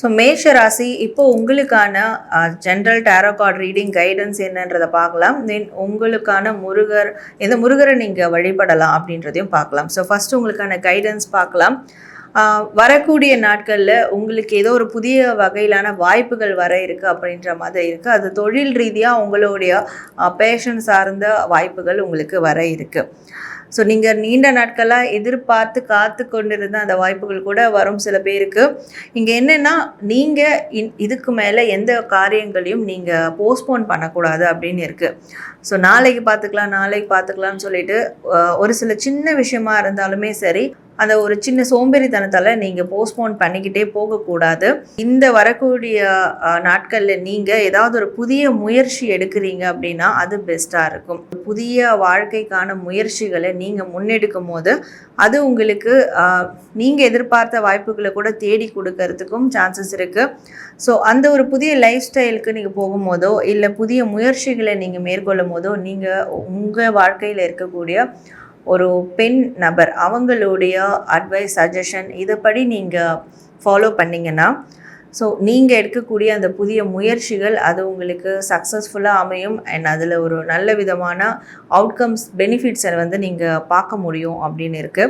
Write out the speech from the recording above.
So மேஷ ராசி இப்போ உங்களுக்கான general tarot card reading guidance என்னன்றதை பார்க்கலாம். தென் உங்களுக்கான முருகர் எந்த முருகரை நீங்கள் வழிபடலாம் அப்படின்றதையும் பார்க்கலாம். ஸோ ஃபஸ்ட்டு உங்களுக்கான கைடன்ஸ் பார்க்கலாம். வரக்கூடிய நாட்களில் உங்களுக்கு ஏதோ ஒரு புதிய வகையிலான வாய்ப்புகள் வர இருக்குது அப்படின்ற மாதிரி இருக்குது. அது தொழில் ரீதியாக உங்களுடைய பேஷன் சார்ந்த வாய்ப்புகள் உங்களுக்கு வர இருக்குது. ஸோ நீங்கள் நீண்ட நாட்களாக எதிர்பார்த்து காத்து கொண்டிருந்த அந்த வாய்ப்புகள் கூட வரும் சில பேருக்கு. இங்கே என்னென்னா நீங்கள் இதுக்கு மேலே எந்த காரியங்களையும் நீங்கள் போஸ்ட்போன் பண்ணக்கூடாது அப்படின்னு இருக்குது. ஸோ நாளைக்கு பார்த்துக்கலாம்னு சொல்லிட்டு ஒரு சில சின்ன விஷயமா இருந்தாலுமே சரி, அந்த ஒரு சின்ன சோம்பேறித்தனத்தால் நீங்கள் போஸ்ட்போன் பண்ணிக்கிட்டே போகக்கூடாது. இந்த வரக்கூடிய நாட்களில் நீங்கள் ஏதாவது ஒரு புதிய முயற்சி எடுக்கிறீங்க அப்படின்னா அது பெஸ்ட்டாக இருக்கும். புதிய வாழ்க்கைக்கான முயற்சிகளை நீங்கள் முன்னெடுக்கும் போது அது உங்களுக்கு நீங்கள் எதிர்பார்த்த வாய்ப்புகளை கூட தேடி கொடுக்கறதுக்கும் சான்சஸ் இருக்குது. ஸோ அந்த ஒரு புதிய லைஃப் ஸ்டைலுக்கு நீங்கள் போகும்போதோ இல்லை புதிய முயற்சிகளை நீங்கள் மேற்கொள்ளும் போதோ நீங்கள் உங்கள் வாழ்க்கையில் இருக்கக்கூடிய ஒரு பெண் நபர் அவங்களுடைய அட்வைஸ் சஜஷன் இதைப்படி நீங்கள் ஃபாலோ பண்ணிங்கன்னா ஸோ நீங்கள் எடுக்கக்கூடிய அந்த புதிய முயற்சிகள் அது உங்களுக்கு சக்ஸஸ்ஃபுல்லாக அமையும். அண்ட் அதில் ஒரு நல்ல விதமான அவுட்கம்ஸ் பெனிஃபிட்ஸை நீங்கள் பார்க்க முடியும் அப்படின்னு இருக்குது.